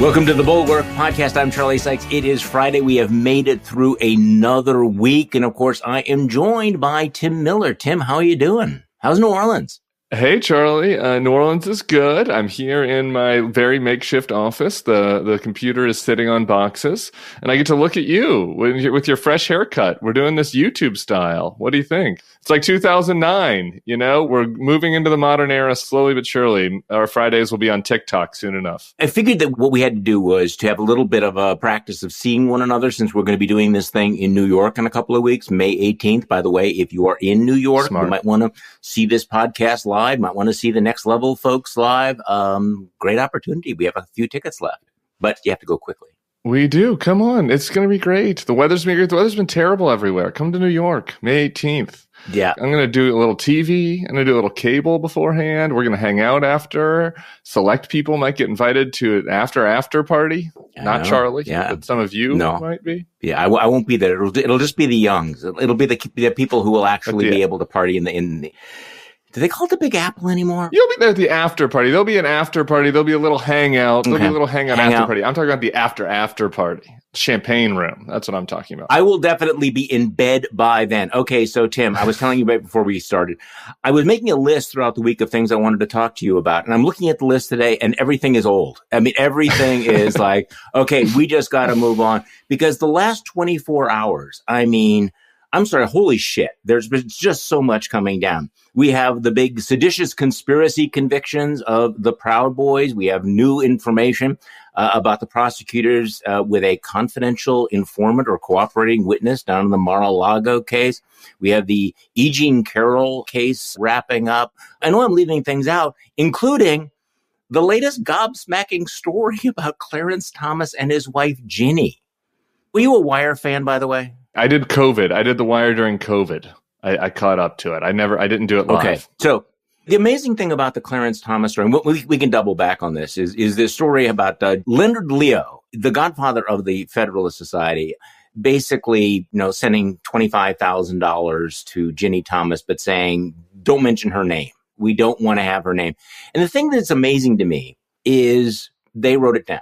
Welcome to the Bulwark Podcast. I'm Charlie Sykes. It is Friday. We have made it through another week. And of course, I am joined by Tim Miller. Tim, how are you doing? How's New Orleans? Hey, Charlie. New Orleans is good. I'm here in my very makeshift office. The computer is sitting on boxes, and I get to look at you with your fresh haircut. We're doing this YouTube style. What do you think? It's like 2009, you know? We're moving into the modern era slowly but surely. Our Fridays will be on TikTok soon enough. I figured that what we had to do was to have a little bit of a practice of seeing one another, since we're going to be doing this thing in New York in a couple of weeks, May 18th. By the way, if you are in New York, Smart. You might want to see this podcast live, might want to see the Next Level folks live. Great opportunity. We have a few tickets left, but you have to go quickly. We do. Come on. It's going to be great. The weather's been great. The weather's been terrible everywhere. Come to New York, May 18th. Yeah. I'm going to do a little TV. I'm going to do a little cable beforehand. We're going to hang out after. Select people might get invited to an after party. Not Charlie, but some of you might be. Yeah, I won't be there. It'll just be the youngs. It'll be the people who will actually be able to party in the. Do they call it the Big Apple anymore? You'll be there at the after party. There'll be an after party. There'll be a little hangout. There'll be a little hangout after party. I'm talking about the after party. Champagne room. That's what I'm talking about. I will definitely be in bed by then. Okay, so Tim, I was telling you right before we started, I was making a list throughout the week of things I wanted to talk to you about. And I'm looking at the list today and everything is old. I mean, everything is like, okay, we just got to move on. Because the last 24 hours, I mean, I'm sorry, holy shit. There's been just so much coming down. We have the big seditious conspiracy convictions of the Proud Boys. We have new information about the prosecutors with a confidential informant or cooperating witness down in the Mar-a-Lago case. We have the E. Jean Carroll case wrapping up. I know I'm leaving things out, including the latest gobsmacking story about Clarence Thomas and his wife, Ginni. Were you a Wire fan, by the way? I did COVID. I did The Wire during COVID. I caught up to it. I didn't do it live. Okay. So the amazing thing about the Clarence Thomas story, and we can double back on this, is this story about Leonard Leo, the godfather of the Federalist Society, basically, sending $25,000 to Ginni Thomas, but saying, don't mention her name. We don't want to have her name. And the thing that's amazing to me is they wrote it down.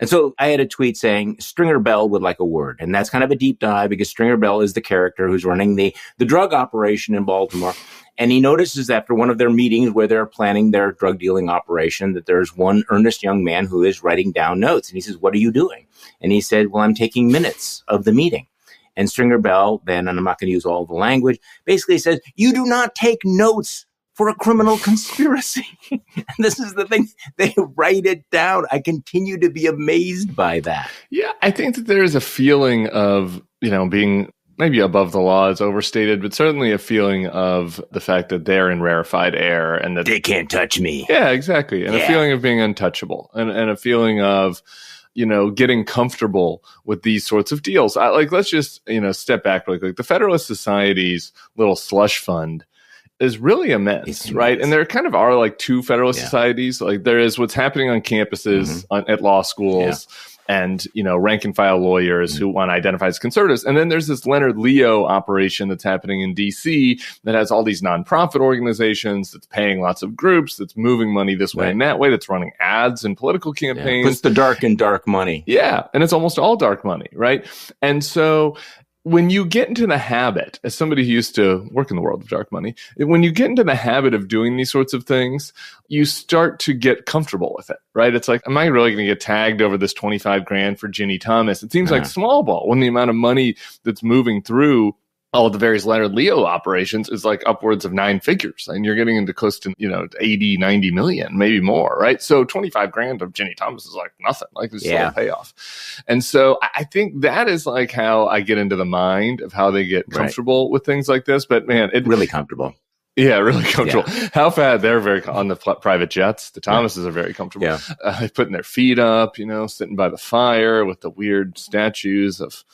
And so I had a tweet saying Stringer Bell would like a word. And that's kind of a deep dive because Stringer Bell is the character who's running the drug operation in Baltimore. And he notices after one of their meetings where they're planning their drug dealing operation that there's one earnest young man who is writing down notes. And he says, what are you doing? And he said, well, I'm taking minutes of the meeting. And Stringer Bell then, and I'm not going to use all the language, basically says, you do not take notes for a criminal conspiracy. And this is the thing. They write it down. I continue to be amazed by that. Yeah, I think that there is a feeling of, being maybe above the law is overstated, but certainly a feeling of the fact that they're in rarefied air and that they can't touch me. Yeah, exactly. And a feeling of being untouchable and a feeling of, getting comfortable with these sorts of deals. Let's just, step back really quick. The Federalist Society's little slush fund is really immense, right? And there kind of are like two Federalist Societies. Like there is what's happening on campuses at law schools and, rank and file lawyers who want to identify as conservatives. And then there's this Leonard Leo operation that's happening in DC that has all these nonprofit organizations, that's paying lots of groups, that's moving money this way and that way, that's running ads and political campaigns. Puts the dark in dark money. Yeah. And it's almost all dark money, right? And so when you get into the habit, as somebody who used to work in the world of dark money, when you get into the habit of doing these sorts of things, you start to get comfortable with it, right? It's like, am I really going to get tagged over this $25,000 for Ginni Thomas? It seems like small ball when the amount of money that's moving through all of the various Leonard Leo operations is like upwards of 9 figures. And you're getting into close to, 80, 90 million, maybe more, right? So $25,000 of Ginni Thomas is like nothing, like it's still a payoff. And so I think that is like how I get into the mind of how they get comfortable with things like this. But man, really comfortable. Yeah, really comfortable. Yeah. How fat they're very on the private jets. The Thomases are very comfortable. Yeah. Putting their feet up, sitting by the fire with the weird statues of,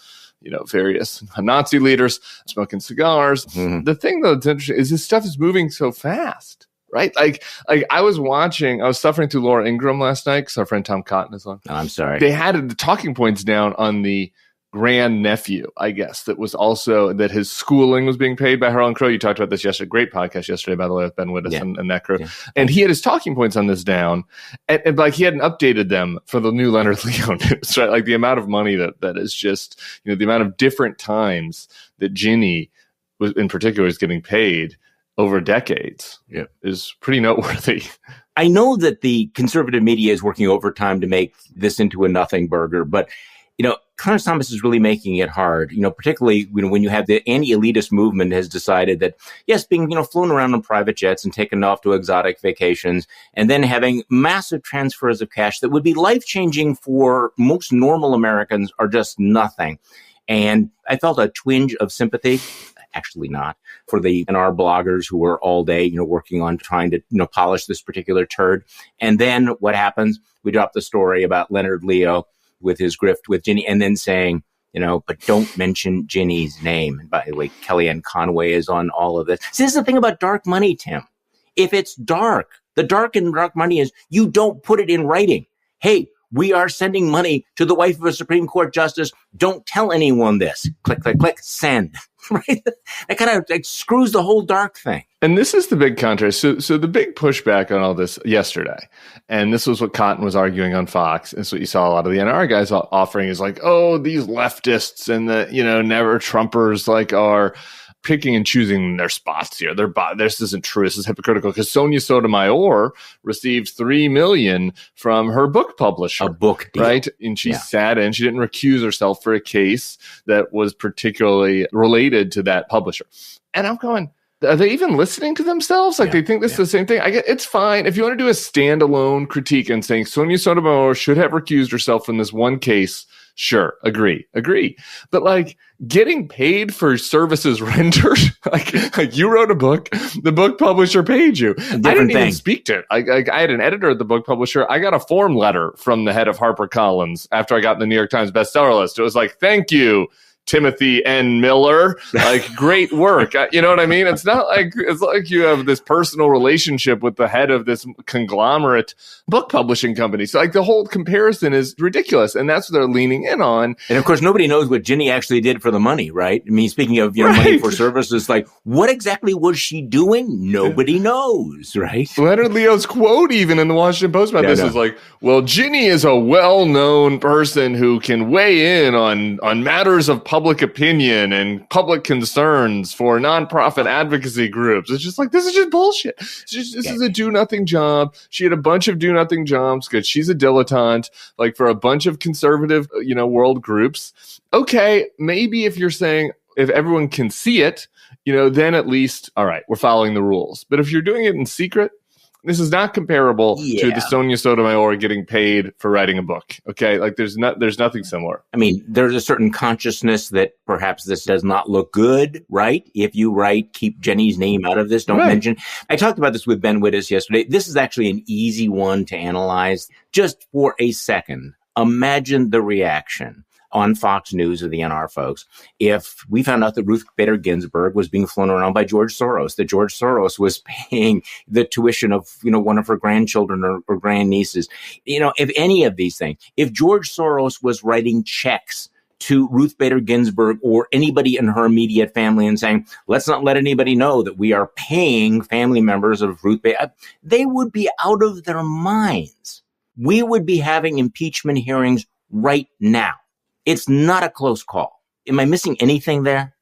various Nazi leaders smoking cigars. Mm-hmm. The thing though that's interesting is this stuff is moving so fast, right? Like I was suffering through Laura Ingraham last night because our friend Tom Cotton is on. Oh, I'm sorry. They had the talking points down on the grandnephew, I guess, that was also, that his schooling was being paid by Carroll and Crow. You talked about this yesterday. Great podcast yesterday, by the way, with Ben Wittes and that crew. Yeah. And he had his talking points on this down, and like he hadn't updated them for the new Leonard Leo news, right? Like the amount of money that is just, the amount of different times that Ginni was, in particular, is getting paid over decades is pretty noteworthy. I know that the conservative media is working overtime to make this into a nothing burger, but Clarence Thomas is really making it hard, particularly, when you have the anti-elitist movement has decided that, yes, being, flown around on private jets and taken off to exotic vacations and then having massive transfers of cash that would be life-changing for most normal Americans are just nothing. And I felt a twinge of sympathy, actually not, for the NR bloggers who are all day, working on trying to, polish this particular turd. And then what happens? We drop the story about Leonard Leo with his grift with Ginni, and then saying, but don't mention Ginni's name. And by the way, Kellyanne Conway is on all of this. See, this is the thing about dark money, Tim. If it's dark, the dark money is you don't put it in writing. Hey, we are sending money to the wife of a Supreme Court justice. Don't tell anyone this. Click, click, click, send. Right? That kind of screws the whole dark thing. And this is the big contrast. So the big pushback on all this yesterday, and this was what Cotton was arguing on Fox, and so you saw a lot of the NR guys offering is like, oh, these leftists and the, never Trumpers are picking and choosing their spots here. This isn't true. This is hypocritical because Sonia Sotomayor received $3 million from her book publisher. A book deal. Right? And she sat in. She didn't recuse herself for a case that was particularly related to that publisher. And I'm going, are they even listening to themselves? Like they think this is the same thing. It's fine. If you want to do a standalone critique and saying Sonia Sotomayor should have recused herself from this one case, sure, agree. But getting paid for services rendered, like you wrote a book, the book publisher paid you. I didn't even speak to it. I had an editor at the book publisher. I got a form letter from the head of HarperCollins after I got in the New York Times bestseller list. It was like, thank you, Timothy N. Miller, great work. You know what I mean? It's not like you have this personal relationship with the head of this conglomerate book publishing company. So the whole comparison is ridiculous. And that's what they're leaning in on. And of course, nobody knows what Ginni actually did for the money, right? I mean, speaking of money for services, what exactly was she doing? Nobody knows, right? Leonard Leo's quote even in the Washington Post about this is well, Ginni is a well-known person who can weigh in on matters of public opinion and public concerns for nonprofit advocacy groups. It's just this is just bullshit. This is a do-nothing job. She had a bunch of do-nothing jobs because she's a dilettante, for a bunch of conservative, world groups. Okay, maybe if you're saying, if everyone can see it, then at least, all right, we're following the rules. But if you're doing it in secret, this is not comparable to the Sonia Sotomayor getting paid for writing a book. Okay, there's nothing similar. I mean, there's a certain consciousness that perhaps this does not look good, right? If you write, keep Ginni's name out of this. Don't mention. I talked about this with Ben Wittes yesterday. This is actually an easy one to analyze. Just for a second, imagine the reaction on Fox News of the NR folks if we found out that Ruth Bader Ginsburg was being flown around by George Soros, that George Soros was paying the tuition of, one of her grandchildren or grandnieces. If any of these things, if George Soros was writing checks to Ruth Bader Ginsburg or anybody in her immediate family and saying, let's not let anybody know that we are paying family members of Ruth Bader, they would be out of their minds. We would be having impeachment hearings right now. It's not a close call. Am I missing anything there?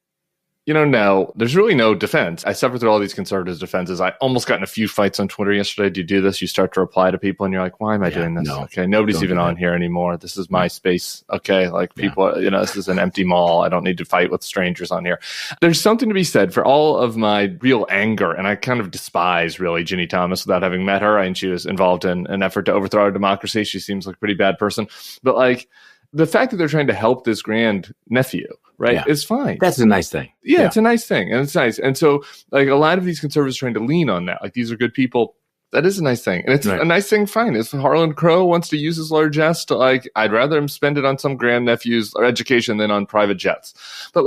No, there's really no defense. I suffered through all these conservatives' defenses. I almost got in a few fights on Twitter yesterday. Do you do this? You start to reply to people and you're like, why am I doing this? No, okay, nobody's even on here anymore. This is my space. Okay, people, this is an empty mall. I don't need to fight with strangers on here. There's something to be said for all of my real anger, and I kind of despise, really, Ginni Thomas without having met her. And she was involved in an effort to overthrow our democracy. She seems like a pretty bad person. But the fact that they're trying to help this grand nephew, right, is fine. That's a nice thing. Yeah, it's a nice thing. And it's nice. And so, a lot of these conservatives are trying to lean on that. These are good people. That is a nice thing. And it's a nice thing, fine. If Harlan Crow wants to use his largesse to, I'd rather him spend it on some grandnephew's education than on private jets. But,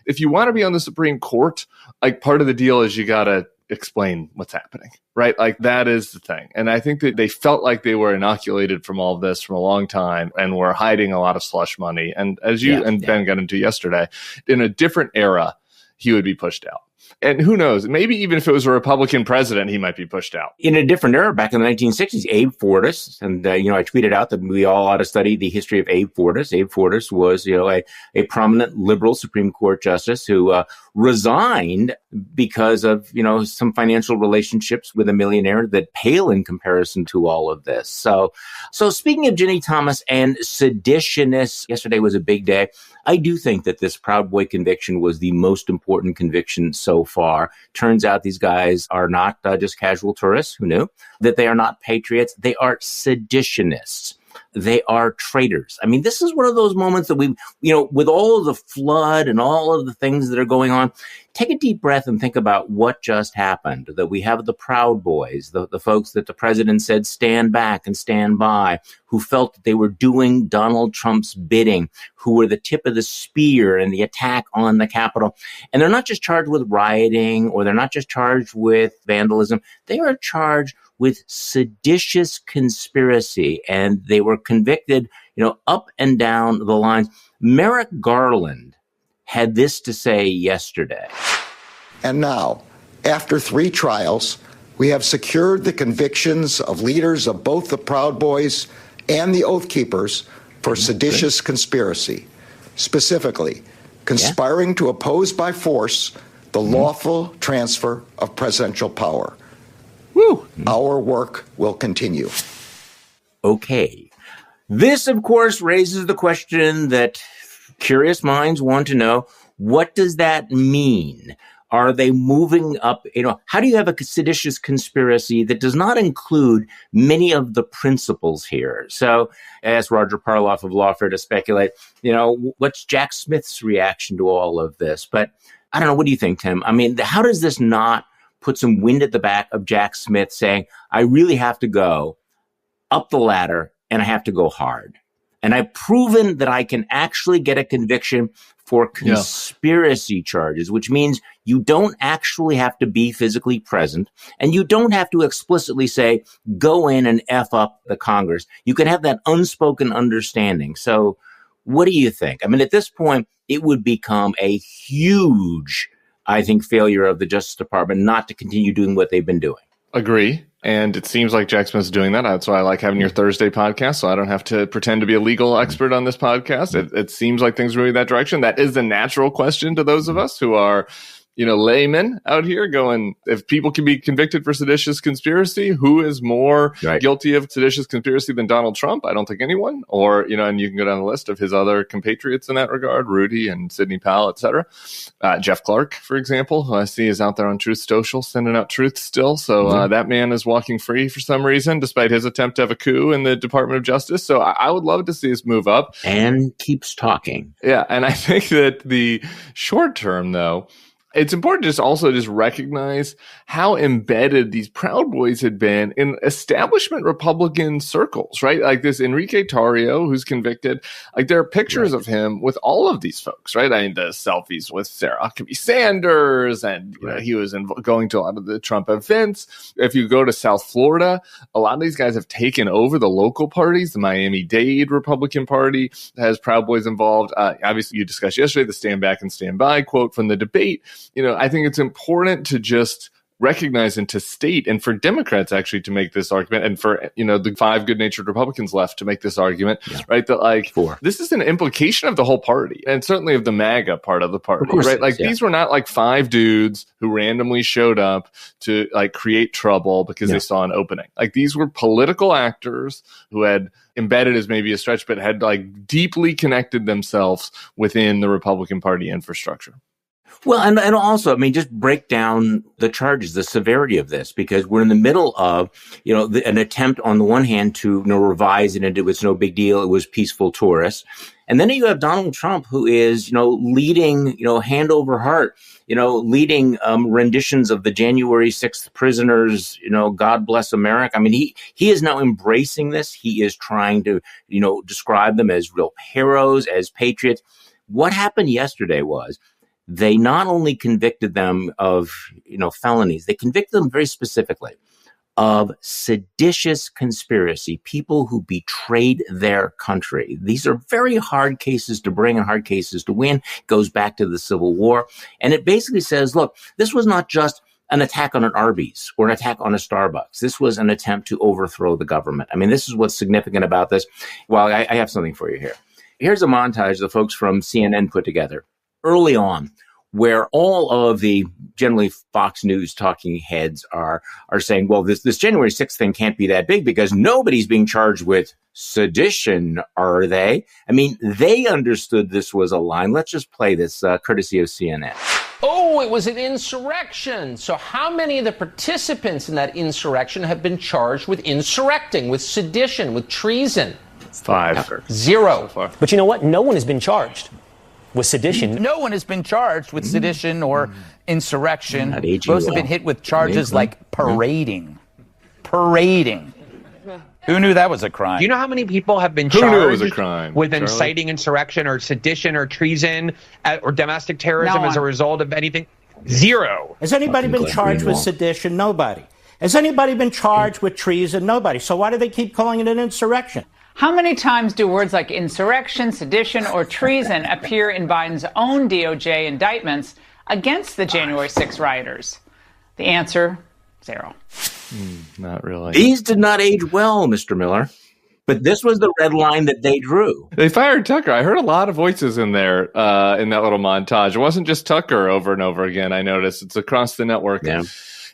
if you want to be on the Supreme Court, part of the deal is you got to explain what's happening, right? Like that is the thing. And I think that they felt like they were inoculated from all of this from a long time and were hiding a lot of slush money. And as you Ben got into yesterday, in a different era, he would be pushed out. And who knows, maybe even if it was a Republican president, he might be pushed out. In a different era, back in the 1960s, Abe Fortas, and, I tweeted out that we all ought to study the history of Abe Fortas. Abe Fortas was, a prominent liberal Supreme Court justice who resigned because of, some financial relationships with a millionaire that pale in comparison to all of this. So speaking of Ginni Thomas and seditious, yesterday was a big day. I do think that this Proud Boy conviction was the most important conviction so far. Turns out these guys are not just casual tourists. Who knew? That they are not patriots. They are seditionists. They are traitors. I mean, this is one of those moments that we, with all of the flood and all of the things that are going on, take a deep breath and think about what just happened. That we have the Proud Boys, the folks that the president said stand back and stand by, who felt that they were doing Donald Trump's bidding, who were the tip of the spear in the attack on the Capitol. And they're not just charged with rioting, or they're not just charged with vandalism. They are charged with seditious conspiracy, and they were convicted, up and down the lines. Merrick Garland had this to say yesterday. And now, after 3 trials, we have secured the convictions of leaders of both the Proud Boys and the Oath Keepers for seditious conspiracy, specifically conspiring to oppose by force the lawful transfer of presidential power. Woo. Our work will continue. Okay. This, of course, raises the question that curious minds want to know, what does that mean? Are they moving up? How do you have a seditious conspiracy that does not include many of the principles here? So I asked Roger Parloff of Lawfare to speculate, what's Jack Smith's reaction to all of this? But I don't know. What do you think, Tim? I mean, how does this not put some wind at the back of Jack Smith saying, I really have to go up the ladder and I have to go hard. And I've proven that I can actually get a conviction for conspiracy charges, which means you don't actually have to be physically present, and you don't have to explicitly say, go in and F up the Congress. You can have that unspoken understanding. So what do you think? I mean, at this point, it would become a huge, I think, failure of the Justice Department not to continue doing what they've been doing. Agree. And it seems like Jack Smith's doing that. That's why I like having your Thursday podcast, so I don't have to pretend to be a legal expert on this podcast. It seems like things are moving that direction. That is the natural question to those of us who are, laymen out here going, if people can be convicted for seditious conspiracy, who is more guilty of seditious conspiracy than Donald Trump? I don't think anyone. Or, and you can go down the list of his other compatriots in that regard, Rudy and Sidney Powell, et cetera. Jeff Clark, for example, who I see is out there on Truth Social, sending out truth still. So that man is walking free for some reason, despite his attempt to have a coup in the Department of Justice. So I would love to see us move up. And keeps talking. Yeah. And I think that the short term, though, it's important to just recognize how embedded these Proud Boys had been in establishment Republican circles, right? Like this Enrique Tarrio, who's convicted, like there are pictures of him with all of these folks, right? I mean, the selfies with Sarah Huckabee Sanders, and he was going to a lot of the Trump events. If you go to South Florida, a lot of these guys have taken over the local parties. The Miami-Dade Republican Party has Proud Boys involved. Obviously, you discussed yesterday the stand back and stand by quote from the debate. I think it's important to just recognize and to state, and for Democrats actually to make this argument, and for, the 5 good-natured Republicans left to make this argument, right? That this is an implication of the whole party, and certainly of the MAGA part of the party, right? Like these were not like 5 dudes who randomly showed up to create trouble because they saw an opening. Like these were political actors who had embedded is maybe a stretch, but had deeply connected themselves within the Republican Party infrastructure. Well, and also, I mean, just break down the charges, the severity of this, because we're in the middle of, an attempt on the one hand to, revise it into it's no big deal. It was peaceful tourists. And then you have Donald Trump, who is, leading, hand over heart, leading renditions of the January 6th prisoners, God bless America. I mean, he is now embracing this. He is trying to, describe them as real heroes, as patriots. What happened yesterday was they not only convicted them of, felonies, they convicted them very specifically of seditious conspiracy, people who betrayed their country. These are very hard cases to bring and hard cases to win. It goes back to the Civil War. And it basically says, look, this was not just an attack on an Arby's or an attack on a Starbucks. This was an attempt to overthrow the government. I mean, this is what's significant about this. Well, I have something for you here. Here's a montage the folks from CNN put together early on, where all of the generally Fox News talking heads are saying, well, this January 6th thing can't be that big because nobody's being charged with sedition, are they? I mean, they understood this was a line. Let's just play this courtesy of CNN. Oh, it was an insurrection. So how many of the participants in that insurrection have been charged with insurrecting, with sedition, with treason? 5. 0. So but you know what? No one has been charged with sedition. No one has been charged with sedition or insurrection. Most have been hit with charges like parading. Parading. Who knew that was a crime? Do you know how many people have been Who charged knew it was a crime, with Charlie? inciting insurrection or sedition or treason or domestic terrorism as a result of anything? 0. Has anybody been charged with sedition? Nobody. Has anybody been charged with treason? Nobody. So why do they keep calling it an insurrection? How many times do words like insurrection, sedition, or treason appear in Biden's own DOJ indictments against the January 6 rioters? The answer, 0. Not really. These did not age well, Mr. Miller. But this was the red line that they drew. They fired Tucker. I heard a lot of voices in there in that little montage. It wasn't just Tucker over and over again, I noticed. It's across the network.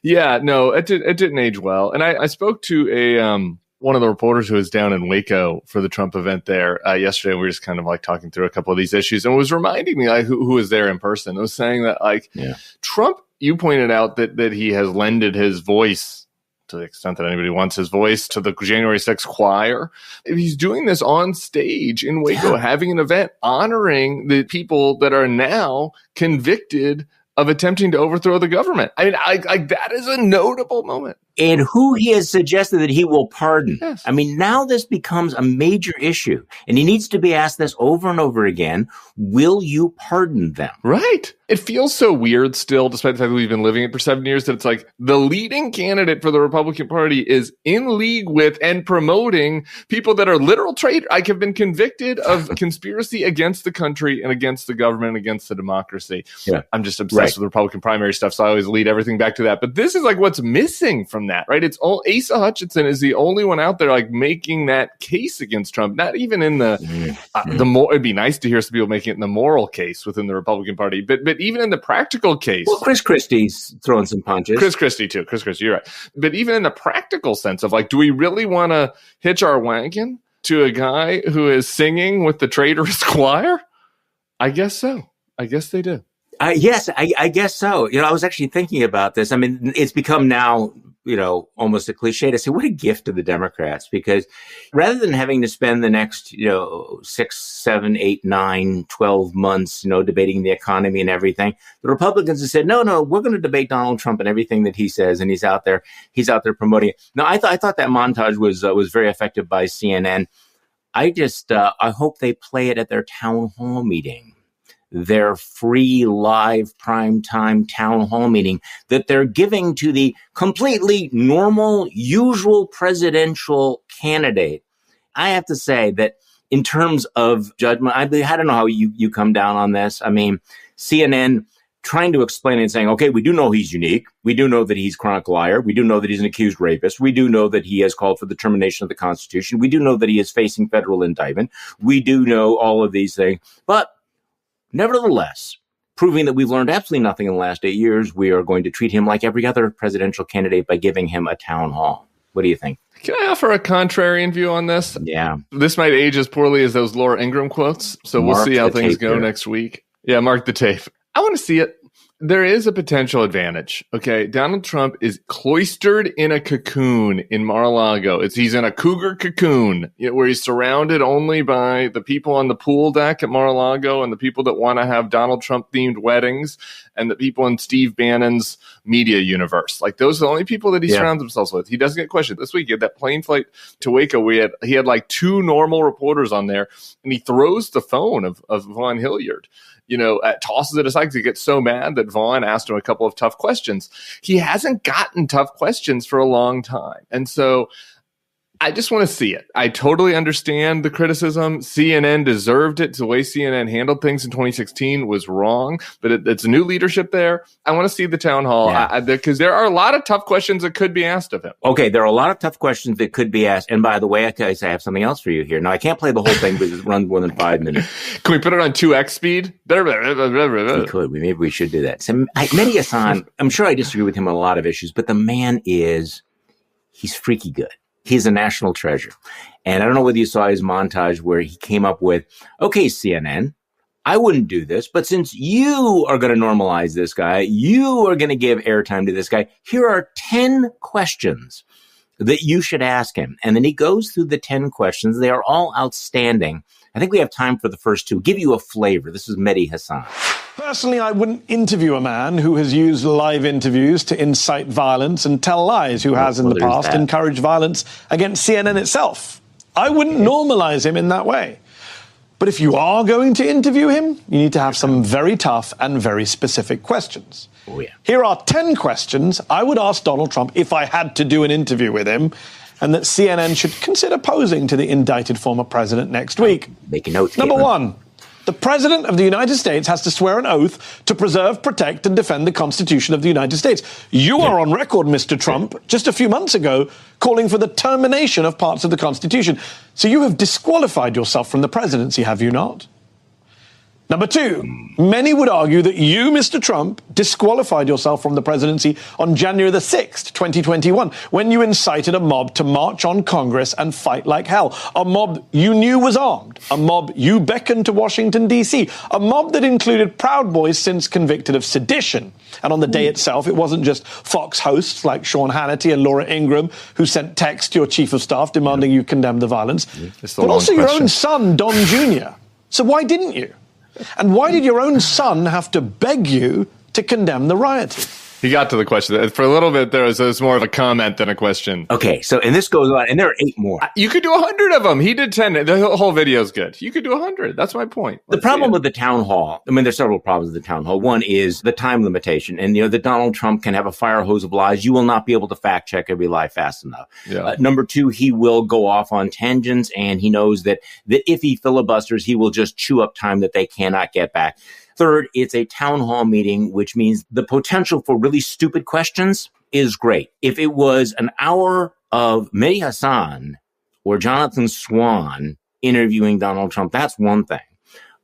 Yeah, no, it didn't age well. And I spoke to one of the reporters who was down in Waco for the Trump event there yesterday. We were just kind of like talking through a couple of these issues, and it was reminding me like who was there in person. It was saying that Trump, you pointed out that he has lended his voice to the extent that anybody wants his voice to the January 6th choir. He's doing this on stage in Waco, having an event honoring the people that are now convicted of attempting to overthrow the government. I mean, that is a notable moment. And who he has suggested that he will pardon. Yes. I mean, now this becomes a major issue. And he needs to be asked this over and over again. Will you pardon them? Right. It feels so weird still, despite the fact that we've been living it for 7 years, that it's like the leading candidate for the Republican Party is in league with and promoting people that are literal traitors. I have been convicted of conspiracy against the country and against the government and against the democracy. Yeah. I'm just obsessed with Republican primary stuff, so I always lead everything back to that. But this is like what's missing from that, right? It's all Asa Hutchinson is the only one out there like making that case against Trump. Not even in the more. It'd be nice to hear some people making it in the moral case within the Republican Party, but even in the practical case. Well, Chris Christie's throwing some punches. Chris Christie too. Chris Christie, you're right. But even in the practical sense of like, do we really want to hitch our wagon to a guy who is singing with the traitorous choir? I guess so. I guess they do. Yes, I guess so. I was actually thinking about this. I mean, it's become now, almost a cliche to say what a gift to the Democrats, because rather than having to spend the next, 6, 7, 8, 9, 12 months, debating the economy and everything, the Republicans have said, no, we're going to debate Donald Trump and everything that he says. And he's out there promoting it. Now, I thought that montage was very effective by CNN. I hope they play it at their town hall meeting. Their free live primetime town hall meeting that they're giving to the completely normal, usual presidential candidate. I have to say that in terms of judgment, I don't know how you come down on this. I mean, CNN trying to explain it and saying, okay, we do know he's unique. We do know that he's a chronic liar. We do know that he's an accused rapist. We do know that he has called for the termination of the Constitution. We do know that he is facing federal indictment. We do know all of these things. But nevertheless, proving that we've learned absolutely nothing in the last 8 years, we are going to treat him like every other presidential candidate by giving him a town hall. What do you think? Can I offer a contrarian view on this? Yeah. This might age as poorly as those Laura Ingraham quotes, so we'll see how things go next week. Yeah, mark the tape. I want to see it. There is a potential advantage. Okay, Donald Trump is cloistered in a cocoon in Mar-a-Lago. He's in a cougar cocoon where he's surrounded only by the people on the pool deck at Mar-a-Lago and the people that want to have Donald Trump-themed weddings and the people in Steve Bannon's media universe. Like, those are the only people that he surrounds himself with. He doesn't get questioned. This week, he had that plane flight to Waco. He had like 2 normal reporters on there, and he throws the phone of Von Hilliard. tosses it aside because he gets so mad that Vaughn asked him a couple of tough questions. He hasn't gotten tough questions for a long time. And so I just want to see it. I totally understand the criticism. CNN deserved it. The way CNN handled things in 2016 was wrong, but it's new leadership there. I want to see the town hall because there are a lot of tough questions that could be asked of him. Okay, there are a lot of tough questions that could be asked. And by the way, I have something else for you here. Now, I can't play the whole thing because it runs more than 5 minutes. Can we put it on 2x speed? We could. Maybe we should do that. So, Mehdi Hasan, I'm sure I disagree with him on a lot of issues, but the man he's freaky good. He's a national treasure. And I don't know whether you saw his montage where he came up with, okay, CNN, I wouldn't do this, but since you are going to normalize this guy, you are going to give airtime to this guy, here are 10 questions that you should ask him. And then he goes through the 10 questions. They are all outstanding. I think we have time for the first two. Give you a flavor. This is Mehdi Hasan. Personally, I wouldn't interview a man who has used live interviews to incite violence and tell lies, who has in the past encouraged violence against CNN itself. I wouldn't normalize him in that way. But if you are going to interview him, you need to have some very tough and very specific questions. Oh, yeah. Here are 10 questions I would ask Donald Trump if I had to do an interview with him, and that CNN should consider posing to the indicted former president next week. Make a note. Number one. The President of the United States has to swear an oath to preserve, protect, and defend the Constitution of the United States. You are on record, Mr. Trump, just a few months ago, calling for the termination of parts of the Constitution. So you have disqualified yourself from the presidency, have you not? Number two, many would argue that you, Mr. Trump, disqualified yourself from the presidency on January the 6th, 2021, when you incited a mob to march on Congress and fight like hell. A mob you knew was armed. A mob you beckoned to Washington, D.C. A mob that included Proud Boys since convicted of sedition. And on the day itself, it wasn't just Fox hosts like Sean Hannity and Laura Ingraham who sent texts to your chief of staff demanding you condemn the violence, but also your own son, Don Jr. So why didn't you? And why did your own son have to beg you to condemn the rioting? He got to the question. For a little bit, there was more of a comment than a question. Okay, so, and this goes on, and there are 8 more. You could do 100 of them. He did 10. The whole video is good. You could do 100. That's my point. The problem with the town hall, there's several problems with the town hall. One is the time limitation. And, that Donald Trump can have a fire hose of lies. You will not be able to fact check every lie fast enough. Yeah. Number two, he will go off on tangents, and he knows that if he filibusters, he will just chew up time that they cannot get back. Third, it's a town hall meeting, which means the potential for really stupid questions is great. If it was an hour of Mehdi Hasan or Jonathan Swan interviewing Donald Trump, that's one thing.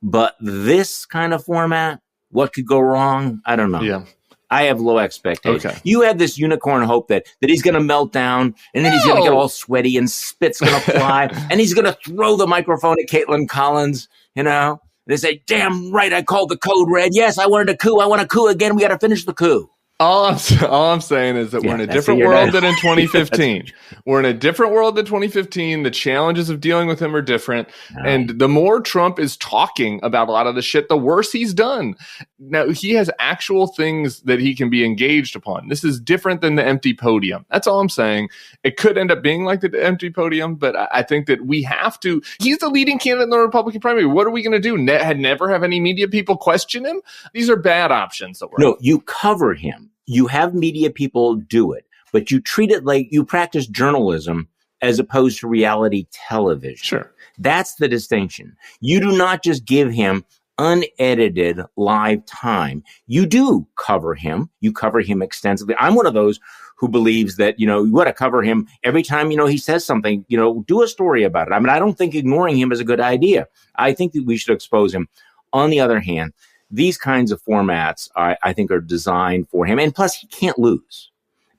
But this kind of format, what could go wrong? I don't know. Yeah. I have low expectations. Okay. You had this unicorn hope that he's going to melt down, and then he's going to get all sweaty and spit's going to fly, and he's going to throw the microphone at Caitlin Collins, They say, damn right, I called the code red. Yes, I wanted a coup. I want a coup again. We got to finish the coup. All I'm saying is that we're in a different world than in 2015. We're in a different world than 2015. The challenges of dealing with him are different. And the more Trump is talking about a lot of the shit, the worse he's done. Now, he has actual things that he can be engaged upon. This is different than the empty podium. That's all I'm saying. It could end up being like the empty podium, but I think that we have to. He's the leading candidate in the Republican primary. What are we going to do? Never have any media people question him? These are bad options. No, you cover him. You have media people do it, but you treat it like you practice journalism as opposed to reality television. Sure. That's the distinction. You do not just give him unedited live time. You do cover him. You cover him extensively. I'm one of those who believes that, you want to cover him every time, he says something, do a story about it. I don't think ignoring him is a good idea. I think that we should expose him. On the other hand, these kinds of formats, I think, are designed for him. And plus, he can't lose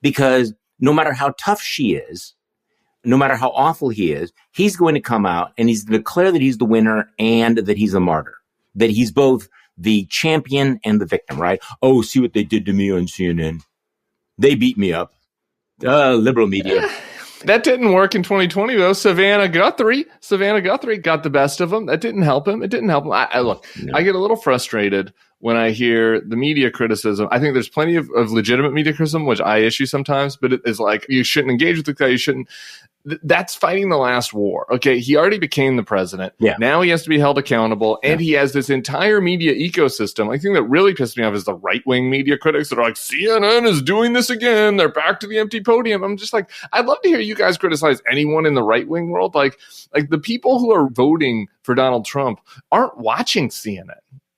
because no matter how tough she is, no matter how awful he is, he's going to come out and he's declare that he's the winner and that he's a martyr, that he's both the champion and the victim, right? Oh, see what they did to me on CNN. They beat me up. Liberal media. That didn't work in 2020, though. Savannah Guthrie got the best of him. That didn't help him. I get a little frustrated when I hear the media criticism. I think there's plenty of legitimate media criticism, which I issue sometimes, but it is like, you shouldn't engage with the guy. You shouldn't. That's fighting the last war. Okay, he already became the president. Yeah. Now he has to be held accountable, and he has this entire media ecosystem. I think that really pissed me off is the right-wing media critics that are like, CNN is doing this again. They're back to the empty podium. I'm just like, I'd love to hear you guys criticize anyone in the right-wing world. Like the people who are voting for Donald Trump aren't watching CNN.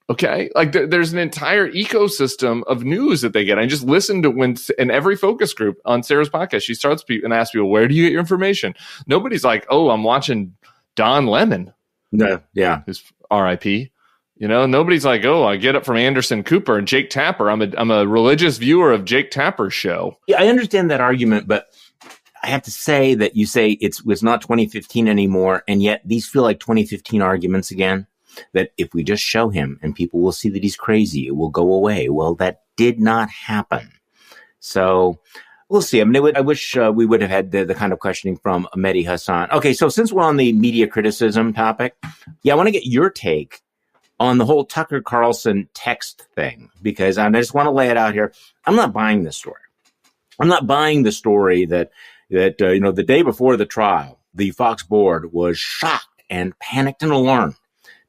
Okay, like there's an entire ecosystem of news that they get. I just listened to when in every focus group on Sarah's podcast, she starts and asks people, "Where do you get your information?" Nobody's like, "Oh, I'm watching Don Lemon." No, yeah, who's R.I.P. You know, nobody's like, "Oh, I get it from Anderson Cooper and Jake Tapper. I'm a religious viewer of Jake Tapper's show." Yeah, I understand that argument, but I have to say that you say it's not 2015 anymore, and yet these feel like 2015 arguments again. That if we just show him and people will see that he's crazy, it will go away. Well, that did not happen. So we'll see. I mean, I wish we would have had the kind of questioning from Mehdi Hasan. Okay, so since we're on the media criticism topic, I want to get your take on the whole Tucker Carlson text thing, because I just want to lay it out here. I'm not buying this story. I'm not buying the story that the day before the trial, the Fox board was shocked and panicked and alarmed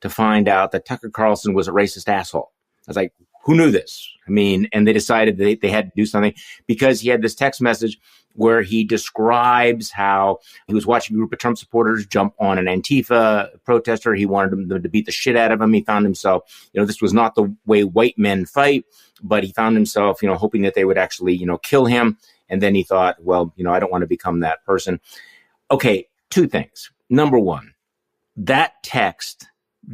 to find out that Tucker Carlson was a racist asshole. I was like, who knew this? I mean, and they decided they had to do something because he had this text message where he describes how he was watching a group of Trump supporters jump on an Antifa protester. He wanted them to beat the shit out of him. He found himself, this was not the way white men fight, but he found himself, hoping that they would actually, kill him. And then he thought, well, I don't want to become that person. Okay, two things. Number one, that text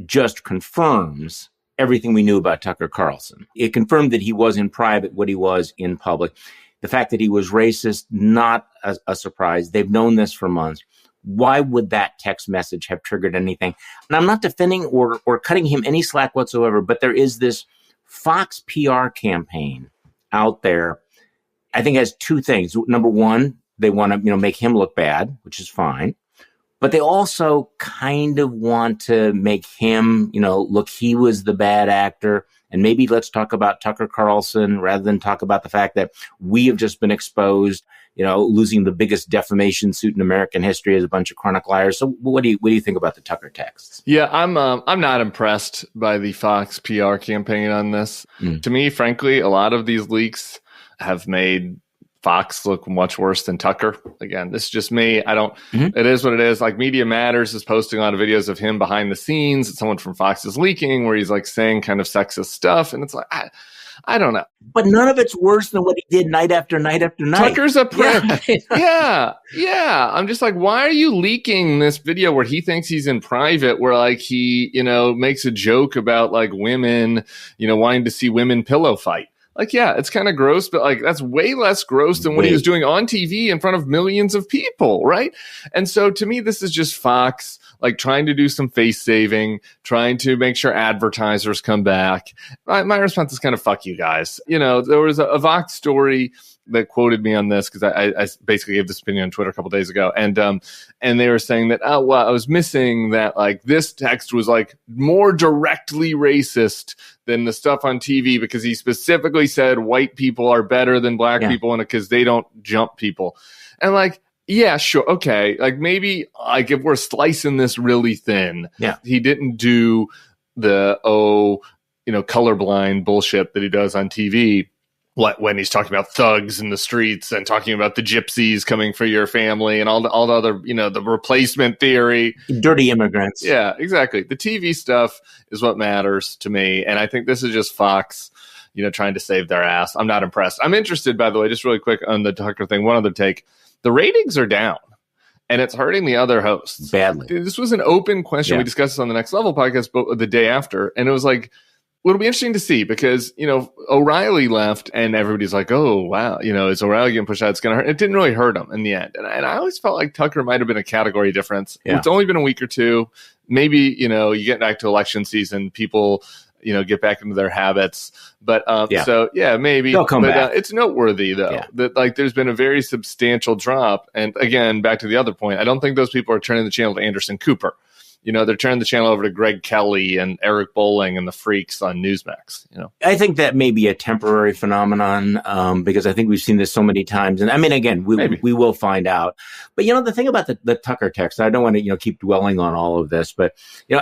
just confirms everything we knew about Tucker Carlson. It confirmed that he was in private what he was in public. The fact that he was racist, not a surprise. They've known this for months. Why would that text message have triggered anything? And I'm not defending or cutting him any slack whatsoever, but there is this Fox PR campaign out there. I think it has two things. Number one, they want to, make him look bad, which is fine. But they also kind of want to make him, look, he was the bad actor. And maybe let's talk about Tucker Carlson rather than talk about the fact that we have just been exposed, losing the biggest defamation suit in American history as a bunch of chronic liars. So what do you think about the Tucker texts? Yeah, I'm not impressed by the Fox PR campaign on this. To me, frankly, a lot of these leaks have made Fox look much worse than Tucker. Again, this is just me. It is what it is. Like Media Matters is posting a lot of videos of him behind the scenes. It's someone from Fox is leaking where he's like saying kind of sexist stuff. And it's like, I don't know. But none of it's worse than what he did night after night after night. Tucker's a prick. Yeah. I'm just like, why are you leaking this video where he thinks he's in private, where like he, makes a joke about like women, wanting to see women pillow fight? Like, yeah, it's kind of gross, but like that's way less gross than what he was doing on TV in front of millions of people, right? And so to me, this is just Fox, like trying to do some face saving, trying to make sure advertisers come back. My response is kind of, fuck you guys. There was a Vox story that quoted me on this because I basically gave this opinion on Twitter a couple days ago. And they were saying that, I was missing that like this text was like more directly racist than the stuff on TV because he specifically said white people are better than black people and because they don't jump people. And like, yeah, sure. Okay. Like maybe like if we're slicing this really thin, he didn't do the, colorblind bullshit that he does on TV. When he's talking about thugs in the streets and talking about the gypsies coming for your family and all the other, the replacement theory. Dirty immigrants. Yeah, exactly. The TV stuff is what matters to me. And I think this is just Fox, trying to save their ass. I'm not impressed. I'm interested, by the way, just really quick on the Tucker thing. One other take. The ratings are down. And it's hurting the other hosts. Badly. This was an open question. We discussed this on the Next Level podcast the day after. And it was like, well, it'll be interesting to see because, O'Reilly left and everybody's like, oh, wow, is O'Reilly getting pushed out? It's going to hurt. It didn't really hurt him in the end. And I always felt like Tucker might have been a category difference. Yeah. It's only been a week or two. Maybe, you get back to election season, people, get back into their habits. But so, yeah, maybe. They'll come back. It's noteworthy, though, that like there's been a very substantial drop. And again, back to the other point, I don't think those people are turning the channel to Anderson Cooper. they're turning the channel over to Greg Kelly and Eric Bolling and the freaks on Newsmax. I think that may be a temporary phenomenon because I think we've seen this so many times. And I mean, again, we will find out. But, the thing about the Tucker text, I don't want to, keep dwelling on all of this. But,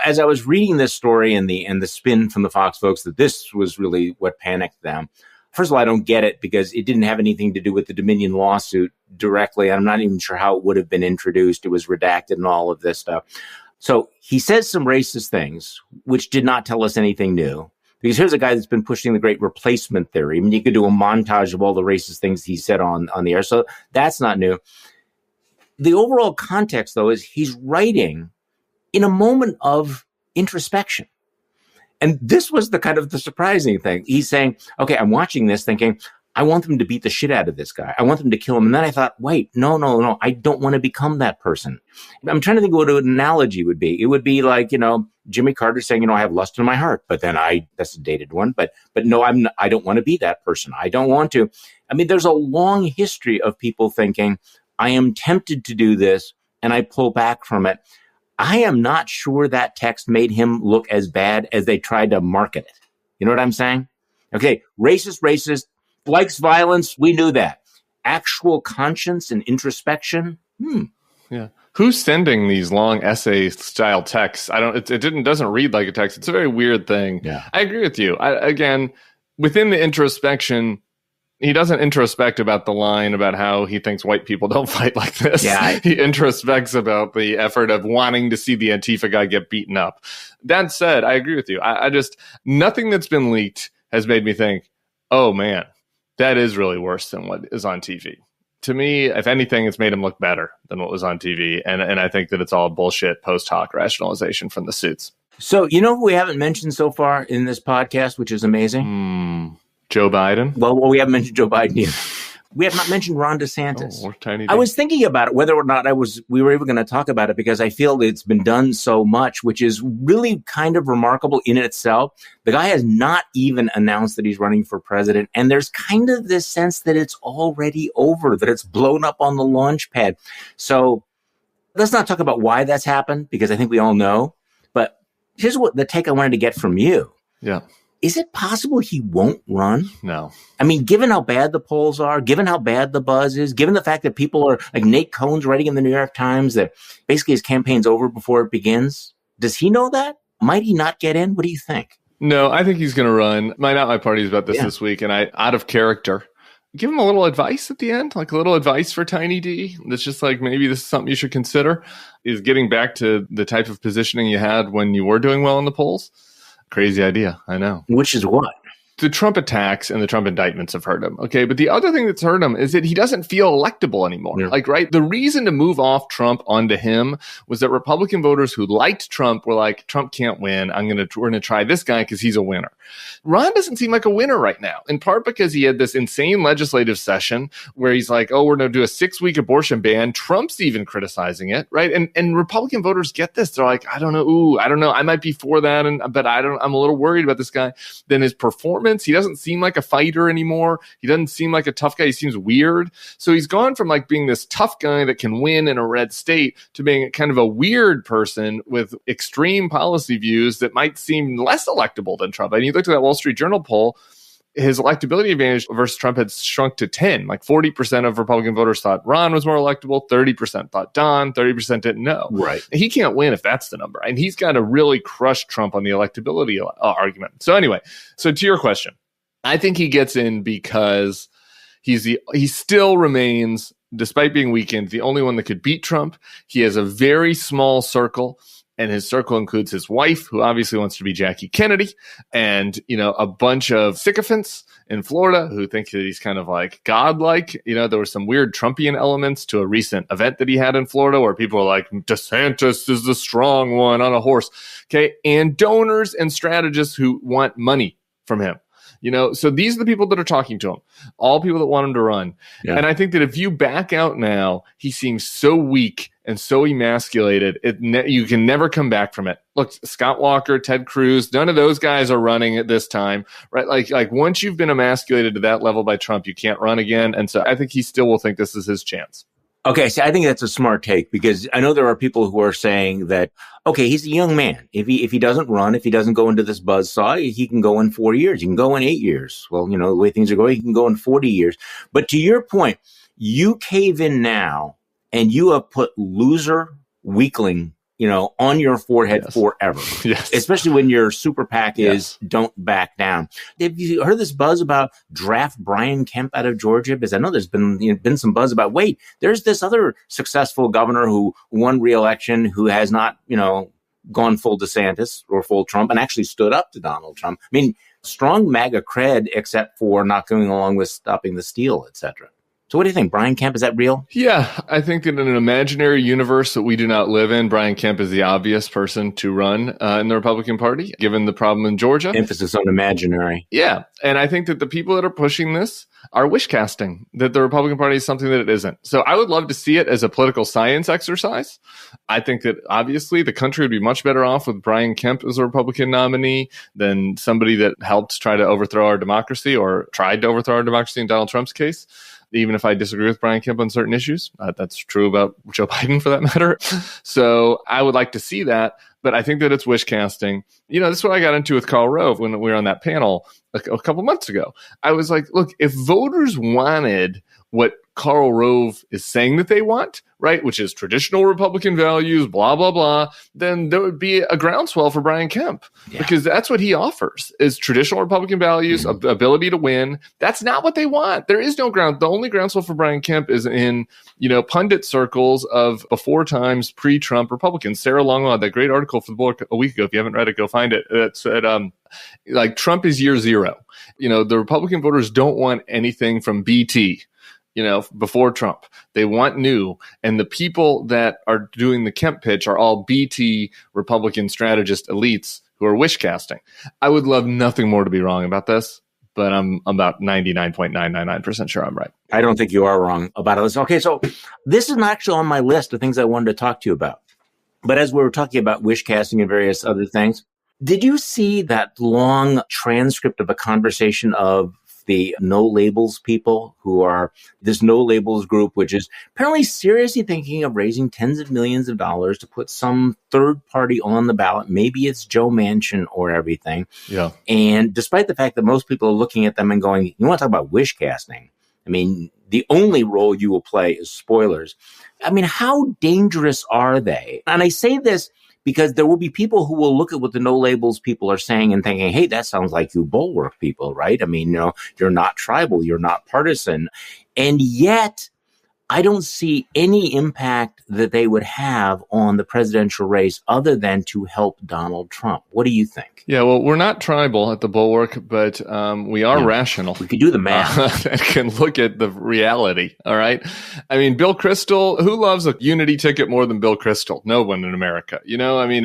as I was reading this story and the spin from the Fox folks that this was really what panicked them. First of all, I don't get it because it didn't have anything to do with the Dominion lawsuit directly. I'm not even sure how it would have been introduced. It was redacted and all of this stuff. So he says some racist things, which did not tell us anything new. Because here's a guy that's been pushing the great replacement theory. I mean, you could do a montage of all the racist things he said on the air. So that's not new. The overall context, though, is he's writing in a moment of introspection. And this was the surprising thing. He's saying, okay, I'm watching this thinking, I want them to beat the shit out of this guy. I want them to kill him. And then I thought, wait, no, I don't want to become that person. I'm trying to think of what an analogy would be. It would be like, Jimmy Carter saying, I have lust in my heart, but then that's a dated one, but no, I don't want to be that person. I don't want to. I mean, there's a long history of people thinking, I am tempted to do this and I pull back from it. I am not sure that text made him look as bad as they tried to market it. You know what I'm saying? Okay, racist, likes violence. We knew that. Actual conscience and introspection. Yeah. Who's sending these long essay style texts? It doesn't read like a text. It's a very weird thing. Yeah. I agree with you. Again, within the introspection, he doesn't introspect about the line about how he thinks white people don't fight like this. Yeah. He introspects about the effort of wanting to see the Antifa guy get beaten up. That said, I agree with you. I just, nothing that's been leaked has made me think, oh man, that is really worse than what is on TV. To me, if anything, it's made him look better than what was on TV. And I think that it's all bullshit post hoc rationalization from the suits. So, who we haven't mentioned so far in this podcast, which is amazing? Joe Biden? Well, we haven't mentioned Joe Biden either. We have not mentioned Ron DeSantis. Or Tiny I was thinking about it, whether or not we were even going to talk about it, because I feel that it's been done so much, which is really kind of remarkable in itself. The guy has not even announced that he's running for president. And there's kind of this sense that it's already over, that it's blown up on the launch pad. So let's not talk about why that's happened, because I think we all know. But here's what the take I wanted to get from you. Yeah. Is it possible he won't run? No. I mean, given how bad the polls are, given how bad the buzz is, given the fact that people are like Nate Cohn's writing in the New York Times that basically his campaign's over before it begins. Does he know that? Might he not get in? What do you think? No, I think he's going to run. My party is about this week, and out of character, give him a little advice at the end, like a little advice for Tiny D. That's just like, maybe this is something you should consider, is getting back to the type of positioning you had when you were doing well in the polls. Crazy idea, I know. Which is what? The Trump attacks and the Trump indictments have hurt him. Okay. But the other thing that's hurt him is that he doesn't feel electable anymore. Yeah. Like, right. The reason to move off Trump onto him was that Republican voters who liked Trump were like, Trump can't win. we're going to try this guy because he's a winner. Ron doesn't seem like a winner right now, in part because he had this insane legislative session where he's like, oh, we're going to do a 6-week abortion ban. Trump's even criticizing it. Right. And Republican voters get this. They're like, I don't know. I might be for that. But I'm a little worried about this guy. Then his performance, he doesn't seem like a fighter anymore. He doesn't seem like a tough guy. He seems weird. So he's gone from like being this tough guy that can win in a red state to being kind of a weird person with extreme policy views that might seem less electable than Trump. And you looked at that Wall Street Journal poll, his electability advantage versus Trump had shrunk to 10. Like 40% of Republican voters thought Ron was more electable, 30% thought Don, 30% didn't know. Right. He can't win if that's the number. And he's got to really crush Trump on the electability argument. So anyway, so to your question, I think he gets in because he still remains, despite being weakened, the only one that could beat Trump. He has a very small circle. And his circle includes his wife, who obviously wants to be Jackie Kennedy, and, a bunch of sycophants in Florida who think that he's kind of like godlike. There were some weird Trumpian elements to a recent event that he had in Florida where people were like, DeSantis is the strong one on a horse. Okay. And donors and strategists who want money from him. So these are the people that are talking to him, all people that want him to run. Yeah. And I think that if you back out now, he seems so weak and so emasculated, you can never come back from it. Look, Scott Walker, Ted Cruz, none of those guys are running at this time, right? Like once you've been emasculated to that level by Trump, you can't run again. And so I think he still will think this is his chance. Okay, see, I think that's a smart take because I know there are people who are saying that, okay, he's a young man. If he doesn't run, if he doesn't go into this buzzsaw, he can go in 4 years. He can go in 8 years. Well, the way things are going, he can go in 40 years. But to your point, you cave in now and you have put loser, weakling, on your forehead forever. Yes. Especially when your super PAC is don't back down. Have you heard this buzz about draft Brian Kemp out of Georgia? Because I know there's been some buzz about, wait, there's this other successful governor who won re-election who has not, gone full DeSantis or full Trump and actually stood up to Donald Trump. I mean, strong MAGA cred, except for not going along with stopping the steal, et cetera. So what do you think? Brian Kemp, is that real? Yeah, I think that in an imaginary universe that we do not live in, Brian Kemp is the obvious person to run in the Republican Party, given the problem in Georgia. Emphasis on imaginary. Yeah, and I think that the people that are pushing this are wish casting, that the Republican Party is something that it isn't. So I would love to see it as a political science exercise. I think that obviously the country would be much better off with Brian Kemp as a Republican nominee than somebody that helped try to overthrow our democracy or tried to overthrow our democracy in Donald Trump's case. Even if I disagree with Brian Kemp on certain issues, that's true about Joe Biden for that matter. So I would like to see that, but I think that it's wish casting. This is what I got into with Karl Rove when we were on that panel a couple months ago. I was like, look, if voters wanted what Karl Rove is saying that they want, right, which is traditional Republican values, blah, blah, blah, then there would be a groundswell for Brian Kemp because that's what he offers is traditional Republican values, ability to win. That's not what they want. There is no ground. The only groundswell for Brian Kemp is in, pundit circles of before times pre-Trump Republicans. Sarah Longwell had that great article for the Bulwark a week ago. If you haven't read it, go find it. It said, Trump is year zero. The Republican voters don't want anything from BT. Before Trump. They want new. And the people that are doing the Kemp pitch are all BT Republican strategist elites who are wish casting. I would love nothing more to be wrong about this, but I'm about 99.999% sure I'm right. I don't think you are wrong about this. Okay, so this is not actually on my list of things I wanted to talk to you about. But as we were talking about wish casting and various other things, did you see that long transcript of a conversation of the no labels people who are this no labels group, which is apparently seriously thinking of raising tens of millions of dollars to put some third party on the ballot? Maybe it's Joe Manchin or everything. Yeah. And despite the fact that most people are looking at them and going, you want to talk about wish casting? I mean, the only role you will play is spoilers. I mean, how dangerous are they? And I say this because there will be people who will look at what the no labels people are saying and thinking, hey, that sounds like you Bulwark people, right? I mean, you're not tribal, you're not partisan. And yet I don't see any impact that they would have on the presidential race other than to help Donald Trump. What do you think? Yeah, well, we're not tribal at the Bulwark, but we are rational. We could do the math. And can look at the reality, all right? I mean, Bill Kristol, who loves a unity ticket more than Bill Kristol? No one in America.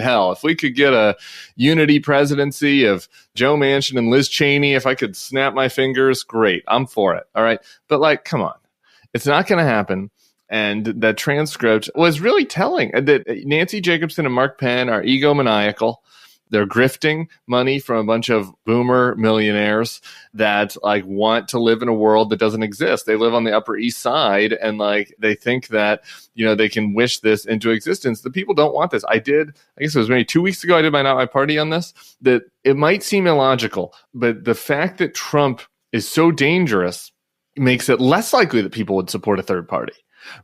Hell, if we could get a unity presidency of Joe Manchin and Liz Cheney, if I could snap my fingers, great, I'm for it, all right? But come on. It's not going to happen. And that transcript was really telling that Nancy Jacobson and Mark Penn are egomaniacal. They're grifting money from a bunch of boomer millionaires that want to live in a world that doesn't exist. They live on the Upper East Side and they think that, they can wish this into existence. The people don't want this. I guess it was maybe 2 weeks ago, I did my Not My Party on this, that it might seem illogical, but the fact that Trump is so dangerous makes it less likely that people would support a third party.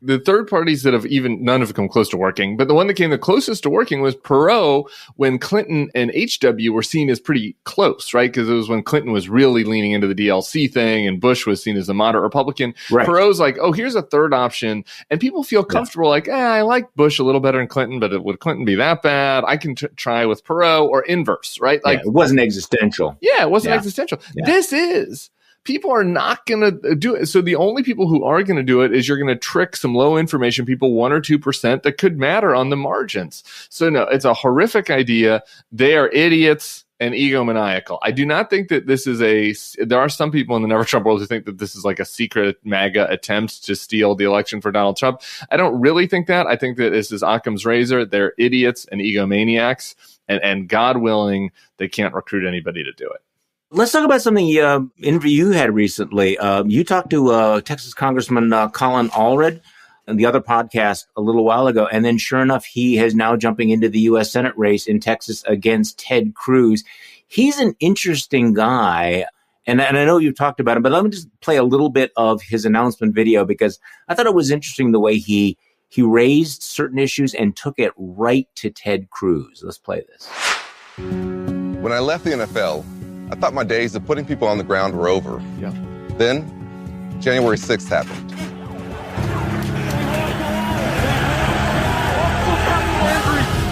The third parties that none have come close to working, but the one that came the closest to working was Perot when Clinton and HW were seen as pretty close, right? Because it was when Clinton was really leaning into the DLC thing and Bush was seen as a moderate Republican. Right. Perot's like, oh, here's a third option. And people feel comfortable I like Bush a little better than Clinton, but would Clinton be that bad? I can try with Perot or inverse, right? It wasn't existential. Yeah, it wasn't existential. Yeah. This is. People are not going to do it. So the only people who are going to do it is you're going to trick some low information people, 1 or 2% that could matter on the margins. So no, it's a horrific idea. They are idiots and egomaniacal. I do not think that this is there are some people in the Never Trump world who think that this is a secret MAGA attempt to steal the election for Donald Trump. I don't really think that. I think that this is Occam's razor. They're idiots and egomaniacs and God willing, they can't recruit anybody to do it. Let's talk about something interview you had recently. You talked to Texas Congressman Colin Allred. the other podcast a little while ago. And then sure enough, he is now jumping into the U.S. Senate race in Texas against Ted Cruz. He's an interesting guy. And I know you've talked about him, but let me just play a little bit of his announcement video because I thought it was interesting the way he raised certain issues and took it right to Ted Cruz. Let's play this. When I left the NFL, I thought my days of putting people on the ground were over. Yeah. Then, January 6th happened.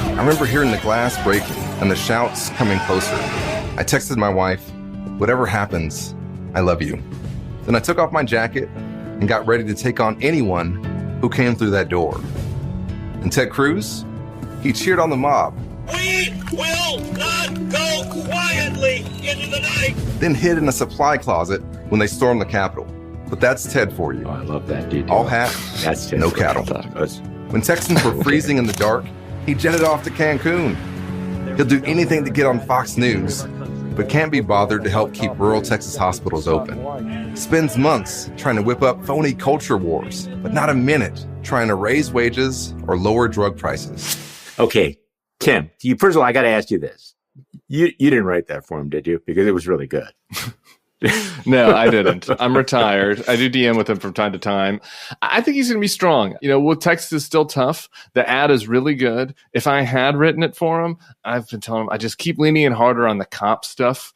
I remember hearing the glass breaking and the shouts coming closer. I texted my wife, "Whatever happens, I love you." Then I took off my jacket and got ready to take on anyone who came through that door. And Ted Cruz, he cheered on the mob. We will not go quietly into the night. Then hid in a supply closet when they stormed the Capitol. But that's Ted for you. Oh, I love that dude. All hat, that's Ted no cattle. When Texans were freezing in the dark, he jetted off to Cancun. He'll do anything to get on Fox News, but can't be bothered to help keep rural Texas hospitals open. Spends months trying to whip up phony culture wars, but not a minute trying to raise wages or lower drug prices. Okay, Tim, first of all, I got to ask you this. You didn't write that for him, did you? Because it was really good. No, I didn't. I'm retired. I do DM with him from time to time. I think he's going to be strong. Texas is still tough. The ad is really good. If I had written it for him, I've been telling him, I just keep leaning in harder on the cop stuff.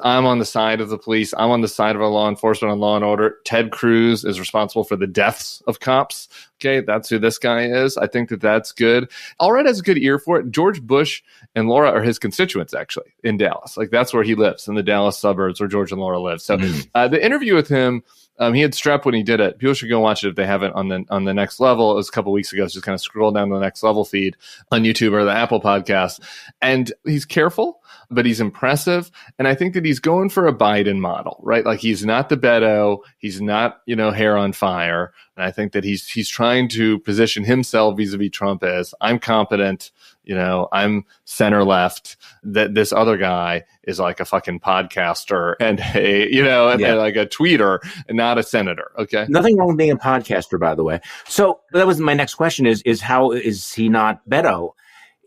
I'm on the side of the police. I'm on the side of our law enforcement and law and order. Ted Cruz is responsible for the deaths of cops. Okay, that's who this guy is. I think that's good. Allred has a good ear for it. George Bush and Laura are his constituents, actually, in Dallas. Like, that's where he lives, in the Dallas suburbs where George and Laura live. So the interview with him, he had strep when he did it. People should go watch it if they haven't on the Next Level. It was a couple weeks ago. So just kind of scroll down to the Next Level feed on YouTube or the Apple podcast. And he's careful, but he's impressive. And I think that he's going for a Biden model, right? Like, he's not the Beto. He's not, hair on fire. And I think that he's trying to position himself vis-a-vis Trump as, I'm competent, I'm center left, that this other guy is like a fucking podcaster and and like a tweeter and not a senator. Okay. Nothing wrong with being a podcaster, by the way. So that was my next question is how is he not Beto?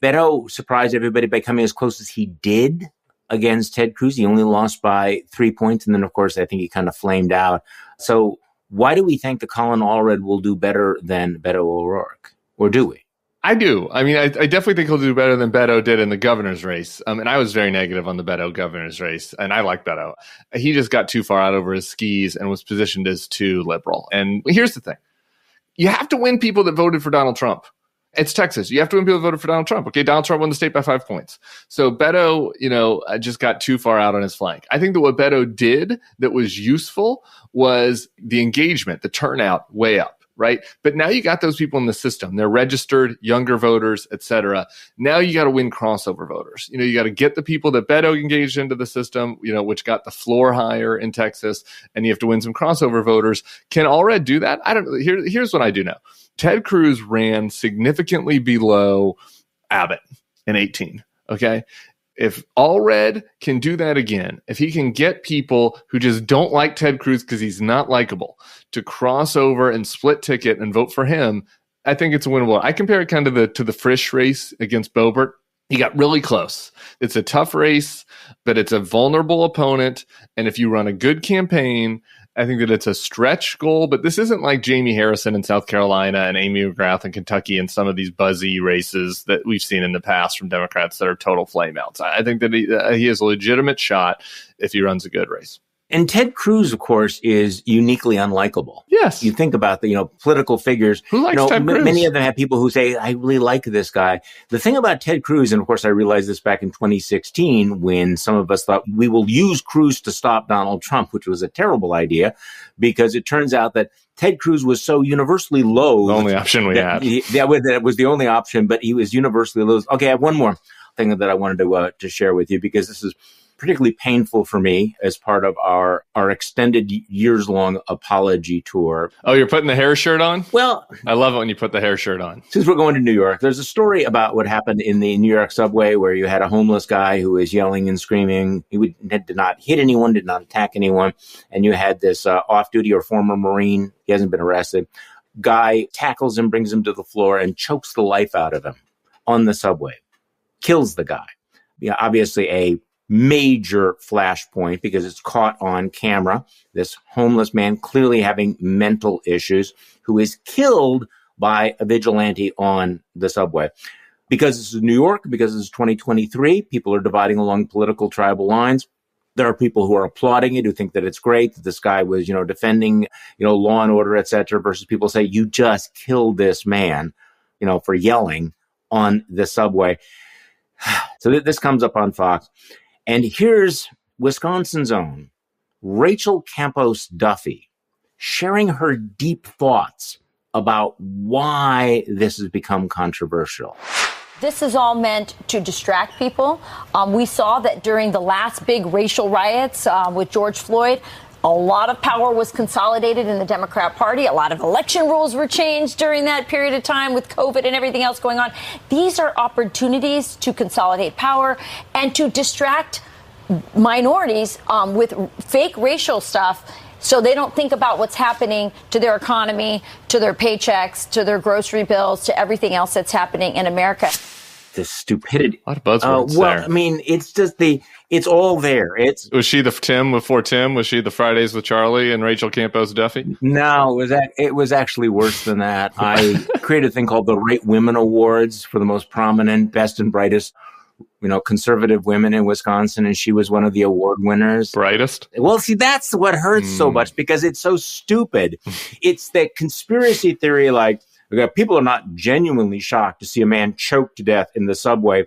Beto surprised everybody by coming as close as he did against Ted Cruz. He only lost by 3 points. And then, of course, I think he kind of flamed out. So why do we think that Colin Allred will do better than Beto O'Rourke? Or do we? I do. I mean, I definitely think he'll do better than Beto did in the governor's race. And I was very negative on the Beto governor's race. And I like Beto. He just got too far out over his skis and was positioned as too liberal. And here's the thing. You have to win people that voted for Donald Trump. It's Texas. You have to win people that voted for Donald Trump. Okay, Donald Trump won the state by 5 points. So Beto, just got too far out on his flank. I think that what Beto did that was useful was the engagement, the turnout way up, right? But now you got those people in the system. They're registered, younger voters, et cetera. Now you got to win crossover voters. You got to get the people that Beto engaged into the system, which got the floor higher in Texas, and you have to win some crossover voters. Can Allred do that? I don't know. Here's what I do know. Ted Cruz ran significantly below Abbott in 2018. Okay. If Allred can do that again, if he can get people who just don't like Ted Cruz because he's not likable to cross over and split ticket and vote for him, I think it's a winnable. I compare it kind of to the Frisch race against Boebert. He got really close. It's a tough race, but it's a vulnerable opponent. And if you run a good campaign, I think that it's a stretch goal, but this isn't like Jamie Harrison in South Carolina and Amy McGrath in Kentucky and some of these buzzy races that we've seen in the past from Democrats that are total flameouts. I think that he has a legitimate shot if he runs a good race. And Ted Cruz, of course, is uniquely unlikable. Yes. You think about the, political figures. Who likes Ted Cruz? Many of them have people who say, I really like this guy. The thing about Ted Cruz, and of course I realized this back in 2016 when some of us thought we will use Cruz to stop Donald Trump, which was a terrible idea because it turns out that Ted Cruz was so universally loathed. The only option we had. That was the only option, but he was universally loathed. Okay, I have one more thing that I wanted to share with you because this is particularly painful for me as part of our extended years-long apology tour. Oh, you're putting the hair shirt on? Well, I love it when you put the hair shirt on. Since we're going to New York, there's a story about what happened in the New York subway where you had a homeless guy who was yelling and screaming. He did not hit anyone, did not attack anyone. And you had this off-duty or former Marine. He hasn't been arrested. guy tackles him, brings him to the floor, and chokes the life out of him on the subway. Kills the guy. Yeah, obviously a major flashpoint because it's caught on camera. This homeless man clearly having mental issues who is killed by a vigilante on the subway. Because this is New York, because this is 2023, people are dividing along political tribal lines. There are people who are applauding it, who think that it's great that this guy was, defending, law and order, et cetera, versus people say, you just killed this man, for yelling on the subway. So this comes up on Fox. And here's Wisconsin's own Rachel Campos Duffy sharing her deep thoughts about why this has become controversial. This is all meant to distract people. We saw that during the last big racial riots with George Floyd, a lot of power was consolidated in the Democrat Party. A lot of election rules were changed during that period of time with COVID and everything else going on. These are opportunities to consolidate power and to distract minorities with fake racial stuff so they don't think about what's happening to their economy, to their paychecks, to their grocery bills, to everything else that's happening in America. The stupidity. A lot of buzzwords there. I mean, it's just it's all there. Was she the Tim before Tim? Was she the Fridays with Charlie and Rachel Campos Duffy? No, it was actually worse than that. I created a thing called the Right Women Awards for the most prominent, best and brightest, conservative women in Wisconsin, and she was one of the award winners. Brightest? Well, see, that's what hurts so much because it's so stupid. It's that conspiracy theory, like, people are not genuinely shocked to see a man choked to death in the subway.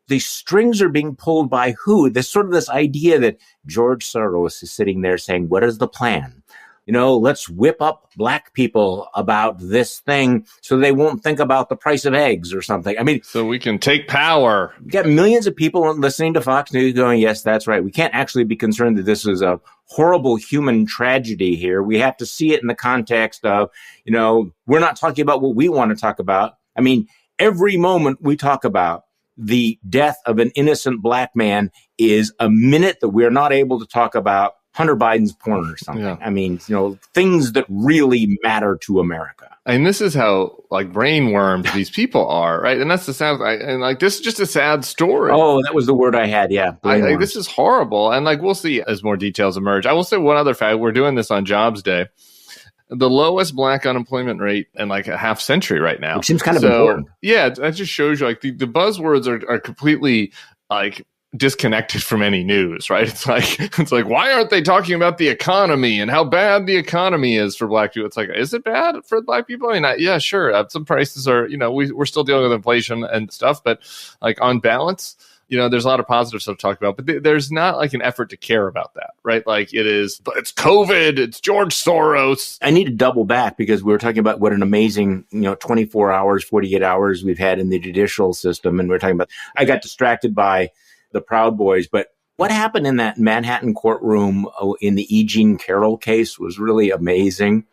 The strings are being pulled by who? There's sort of this idea that George Soros is sitting there saying, what is the plan? Let's whip up black people about this thing so they won't think about the price of eggs or something. I mean, so we can take power. You got millions of people listening to Fox News going, yes, that's right. We can't actually be concerned that this is a horrible human tragedy here. We have to see it in the context of, we're not talking about what we want to talk about. I mean, every moment we talk about the death of an innocent black man is a minute that we're not able to talk about Hunter Biden's porn or something. Yeah. I mean, things that really matter to America. And this is how brain-wormed these people are, right? And that's the sad, and this is just a sad story. Oh, that was the word I had. Yeah. This is horrible. And we'll see as more details emerge. I will say one other fact. We're doing this on Jobs Day. The lowest black unemployment rate in a half century right now. Which seems kind of important. Yeah, that just shows you the buzzwords are completely disconnected from any news, right? It's like why aren't they talking about the economy and how bad the economy is for black people? It's is it bad for black people? I mean, yeah, sure. Some prices are, we're still dealing with inflation and stuff, but on balance, there's a lot of positive stuff to talk about, but there's not an effort to care about that, right? It's COVID, it's George Soros. I need to double back because we were talking about what an amazing, 24 hours, 48 hours we've had in the judicial system. And we're talking about, I got distracted by the Proud Boys, but what happened in that Manhattan courtroom in the E. Jean Carroll case was really amazing.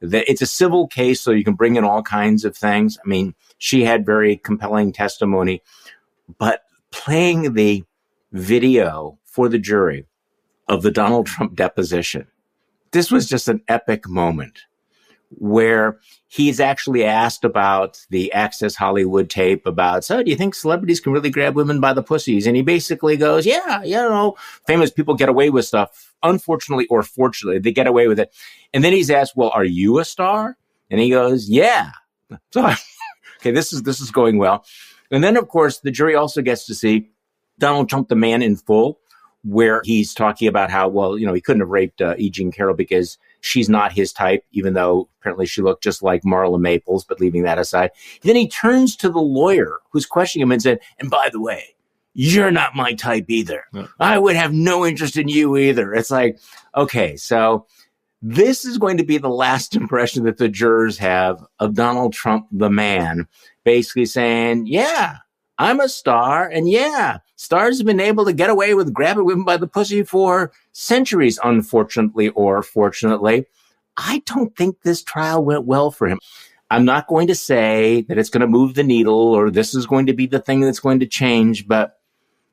That it's a civil case, so you can bring in all kinds of things. I mean, she had very compelling testimony, but playing the video for the jury of the Donald Trump deposition, this was just an epic moment where he's actually asked about the Access Hollywood tape about, so do you think celebrities can really grab women by the pussies? And he basically goes, yeah, famous people get away with stuff. Unfortunately or fortunately, they get away with it. And then he's asked, well, are you a star? And he goes, yeah. So, okay, this is going well. And then, of course, the jury also gets to see Donald Trump, the man in full, where he's talking about how, he couldn't have raped E. Jean Carroll because she's not his type, even though apparently she looked just like Marla Maples, but leaving that aside. Then he turns to the lawyer who's questioning him and said, and by the way, you're not my type either. No. I would have no interest in you either. It's okay, so this is going to be the last impression that the jurors have of Donald Trump, the man, basically saying, yeah, I'm a star. And yeah, stars have been able to get away with grabbing women by the pussy for centuries, unfortunately or fortunately. I don't think this trial went well for him. I'm not going to say that it's going to move the needle or this is going to be the thing that's going to change, but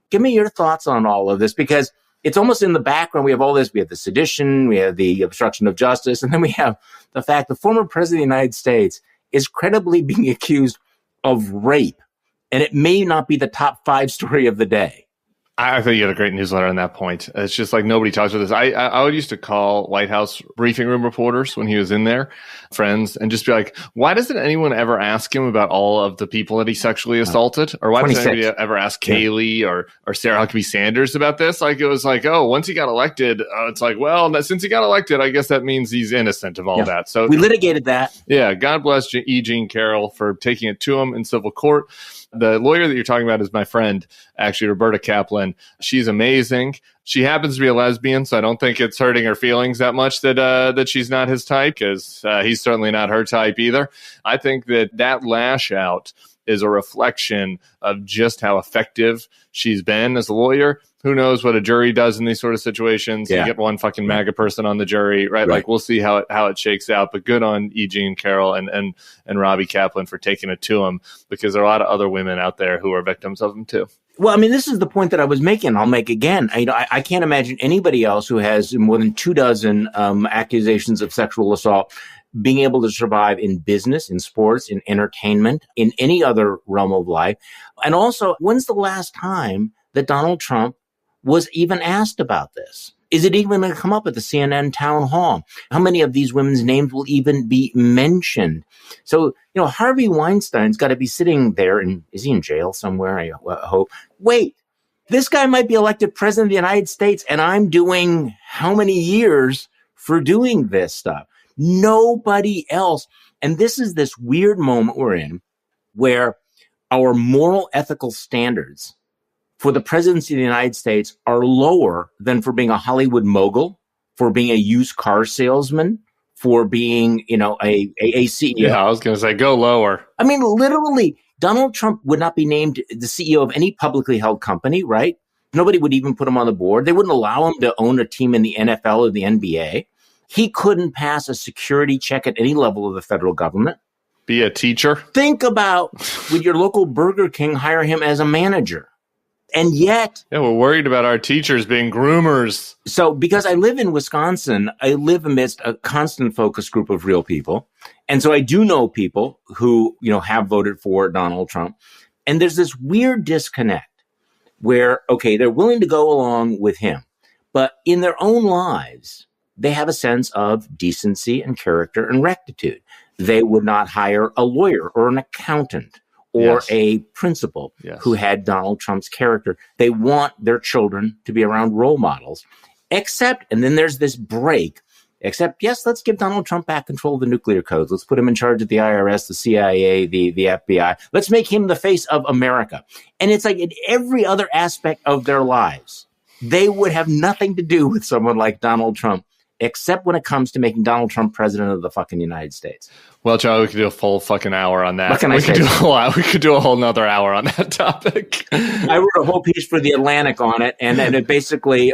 give me your thoughts on all of this, because it's almost in the background. We have all this. We have the sedition, we have the obstruction of justice, and then we have the fact the former president of the United States is credibly being accused of rape. And it may not be the top 5 story of the day. I think you had a great newsletter on that point. It's just like nobody talks about this. I would used to call White House briefing room reporters when he was in there, friends, and just be like, why doesn't anyone ever ask him about all of the people that he sexually assaulted? Or why doesn't anybody ever ask Kaylee or Sarah Huckabee Sanders about this? Like, it was like, oh, once he got elected, it's like, well, since he got elected, I guess that means he's innocent of all that. So we litigated that. Yeah, God bless E. Jean Carroll for taking it to him in civil court. The lawyer that you're talking about is my friend, actually, Roberta Kaplan. She's amazing. She happens to be a lesbian, so I don't think it's hurting her feelings that much that she's not his type, because he's certainly not her type either. I think that lash out is a reflection of just how effective she's been as a lawyer. Who knows what a jury does in these sort of situations? Yeah. You get one fucking MAGA person on the jury, right? Like, we'll see how it shakes out. But good on E. Jean Carroll and Robbie Kaplan for taking it to him, because there are a lot of other women out there who are victims of them too. Well, I mean, this is the point that I was making. I'll make again. I can't imagine anybody else who has more than 24 accusations of sexual assault being able to survive in business, in sports, in entertainment, in any other realm of life. And also, when's the last time that Donald Trump was even asked about this? Is it even going to come up at the CNN town hall? How many of these women's names will even be mentioned? So, Harvey Weinstein's got to be sitting there, and is he in jail somewhere? I hope. Wait, this guy might be elected president of the United States, and I'm doing how many years for doing this stuff? Nobody else. And this is this weird moment we're in where our moral ethical standards for the presidency of the United States are lower than for being a Hollywood mogul, for being a used car salesman, for being, a CEO. Yeah, I was going to say, go lower. I mean, literally, Donald Trump would not be named the CEO of any publicly held company, right? Nobody would even put him on the board. They wouldn't allow him to own a team in the NFL or the NBA. He couldn't pass a security check at any level of the federal government. Be a teacher. Think about, would your local Burger King hire him as a manager? And yet... Yeah, we're worried about our teachers being groomers. So because I live in Wisconsin, I live amidst a constant focus group of real people. And so I do know people who, have voted for Donald Trump. And there's this weird disconnect where, okay, they're willing to go along with him. But in their own lives, they have a sense of decency and character and rectitude. They would not hire a lawyer or an accountant or a principal who had Donald Trump's character. They want their children to be around role models, except, and then there's this break, except, yes, let's give Donald Trump back control of the nuclear codes. Let's put him in charge of the IRS, the CIA, the FBI. Let's make him the face of America. And it's like in every other aspect of their lives, they would have nothing to do with someone like Donald Trump, except when it comes to making Donald Trump president of the fucking United States. Well, Charlie, we could do a full fucking hour on that. What can I say? We could do a whole nother hour on that topic. I wrote a whole piece for The Atlantic on it, and it basically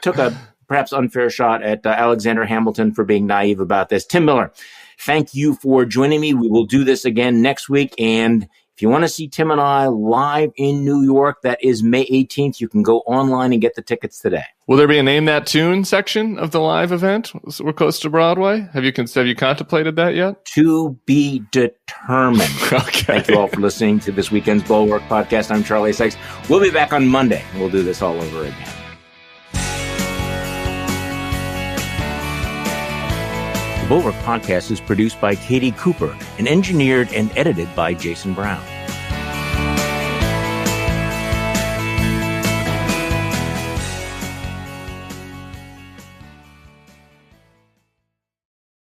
took a perhaps unfair shot at Alexander Hamilton for being naive about this. Tim Miller, thank you for joining me. We will do this again next week, and if you want to see Tim and I live in New York, that is May 18th. You can go online and get the tickets today. Will there be a Name That Tune section of the live event? We're close to Broadway. Have you contemplated that yet? To be determined. Okay. Thank you all for listening to this weekend's Bulwark Podcast. I'm Charlie Sykes. We'll be back on Monday. We'll do this all over again. The Bulwark Podcast is produced by Katie Cooper and engineered and edited by Jason Brown.